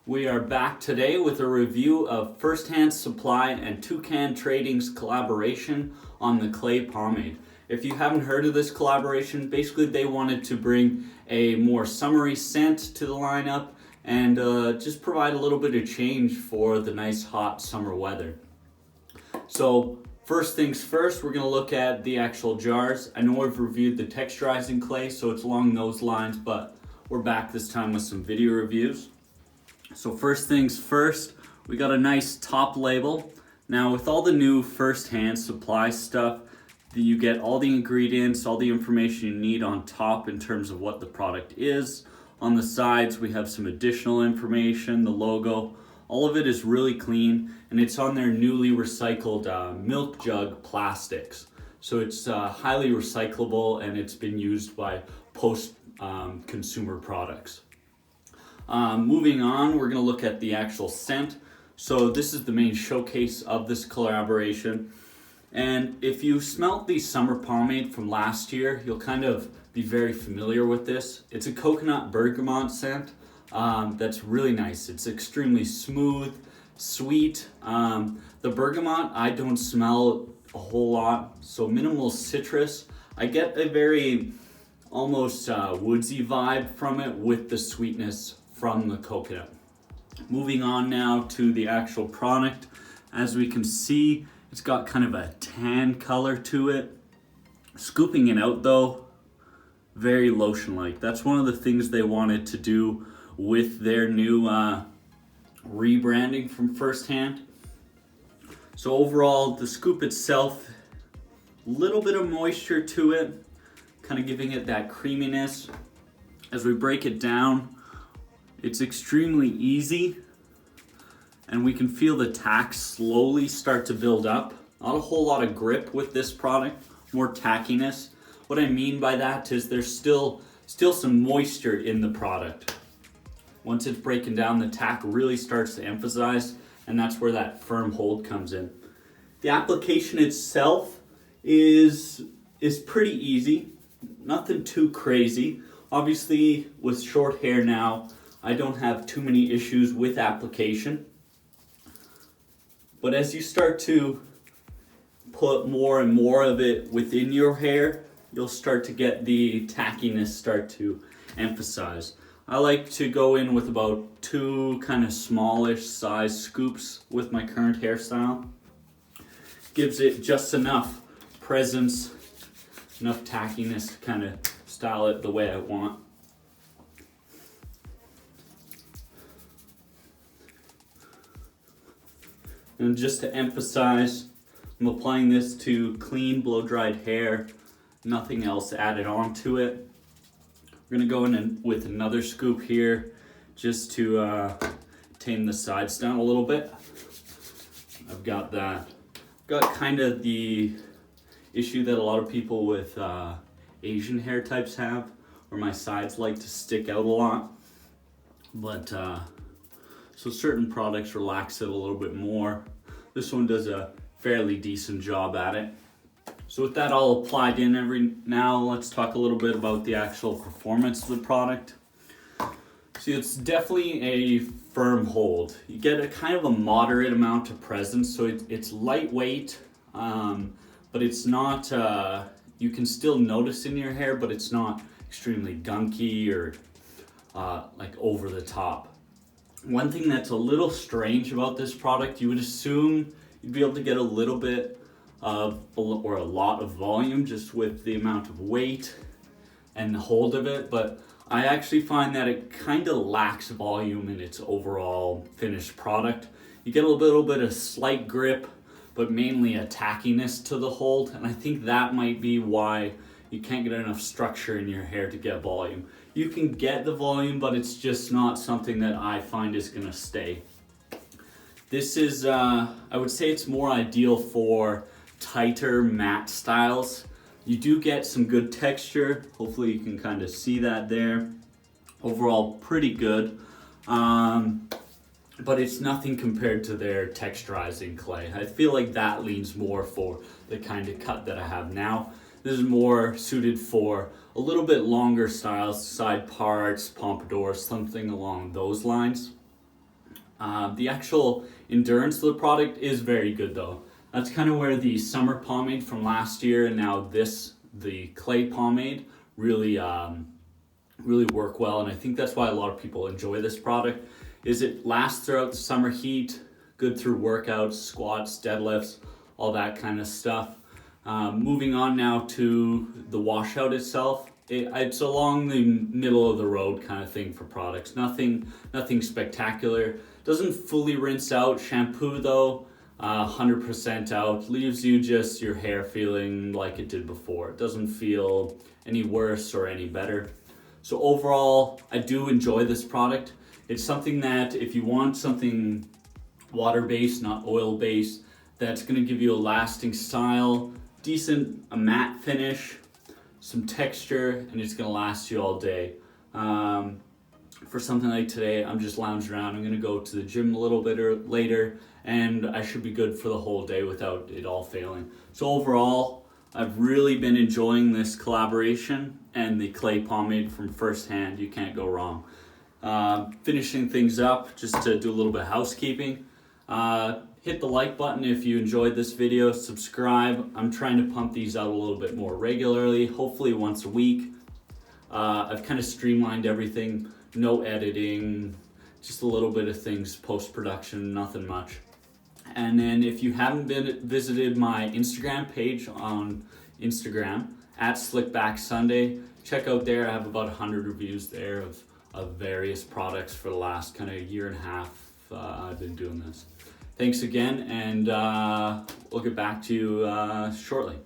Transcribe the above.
We are back today with a review of First Hand Supply and Toucan Trading's collaboration on the clay pomade. If you haven't heard of this collaboration, basically they wanted to bring a more summery scent to the lineup and just provide a little bit of change for the nice hot summer weather. So first things first, we're going to look at the actual jars. I know I've reviewed the texturizing clay, so it's along those lines, but we're back this time with some video reviews. So first things first, we got a nice top label. Now with all the new First Hand Supply stuff, you get all the ingredients, all the information you need on top in terms of what the product is. On the sides, we have some additional information, the logo. All of it is really clean, and it's on their newly recycled milk jug plastics. So it's highly recyclable, and it's been used by post-consumer products. Moving on, we're going to look at the actual scent. So this is the main showcase of this collaboration. And if you smelt the summer pomade from last year, you'll kind of be very familiar with this. It's a coconut bergamot scent that's really nice. It's extremely smooth, sweet. The bergamot, I don't smell a whole lot, so minimal citrus. I get a very almost woodsy vibe from it with the sweetness from the coconut. Moving on now to the actual product. As we can see, it's got kind of a tan color to it. Scooping it out though, very lotion-like. That's one of the things they wanted to do with their new rebranding from First Hand. So overall, the scoop itself, a little bit of moisture to it, kind of giving it that creaminess. As we break it down, it's extremely easy, and we can feel the tack slowly start to build up. Not a whole lot of grip with this product, more tackiness. What I mean by that is there's still some moisture in the product. Once it's breaking down, the tack really starts to emphasize, and that's where that firm hold comes in. The application itself is pretty easy, nothing too crazy. Obviously, with short hair now, I don't have too many issues with application. But as you start to put more and more of it within your hair, you'll start to get the tackiness start to emphasize. I like to go in with about 2 kind of smallish size scoops with my current hairstyle. Gives it just enough presence, enough tackiness to kind of style it the way I want. And just to emphasize, I'm applying this to clean blow-dried hair, nothing else added on to it. We're gonna go in with another scoop here just to tame the sides down a little bit. I've got kind of the issue that a lot of people with Asian hair types have, where my sides like to stick out a lot. But so certain products relax it a little bit more. This one does a fairly decent job at it. So with that all applied in now, let's talk a little bit about the actual performance of the product. See, it's definitely a firm hold. You get a kind of a moderate amount of presence, so it's lightweight, but it's not, you can still notice in your hair, but it's not extremely gunky or like over the top. One thing that's a little strange about this product, you would assume you'd be able to get a little bit of, or a lot of volume just with the amount of weight and the hold of it, but I actually find that it kind of lacks volume in its overall finished product. You get a little bit of slight grip, but mainly a tackiness to the hold, and I think that might be why you can't get enough structure in your hair to get volume. You can get the volume, but it's just not something that I find is gonna stay. This is, I would say it's more ideal for tighter matte styles. You do get some good texture. Hopefully you can kind of see that there. Overall, pretty good. But it's nothing compared to their texturizing clay. I feel like that leans more for the kind of cut that I have now. This is more suited for a little bit longer styles, side parts, pompadours, something along those lines. The actual endurance of the product is very good though. That's kind of where the summer pomade from last year and now the clay pomade really really work well, and I think that's why a lot of people enjoy this product. Is it lasts throughout the summer heat, good through workouts, squats, deadlifts, all that kind of stuff. Moving on now to the Washout itself. It's along the middle of the road kind of thing for products. Nothing spectacular. Doesn't fully rinse out. Shampoo though, 100% out. Leaves you just your hair feeling like it did before. It doesn't feel any worse or any better. So overall, I do enjoy this product. It's something that if you want something water-based, not oil-based, that's gonna give you a lasting style, a matte finish, some texture, and it's gonna last you all day. For something like today, I'm just lounging around. I'm gonna go to the gym a little bit later, and I should be good for the whole day without it all failing. So overall, I've really been enjoying this collaboration and the clay pomade from First Hand. You can't go wrong. Finishing things up, just to do a little bit of housekeeping. Hit the like button if you enjoyed this video. Subscribe. I'm trying to pump these out a little bit more regularly, hopefully once a week. I've kind of streamlined everything. No editing, just a little bit of things post-production, nothing much. And then if you haven't visited my Instagram page on Instagram, at SlickbackSunday, check out there. I have about 100 reviews there of various products for the last kind of year and a half I've been doing this. Thanks again, and we'll get back to you shortly.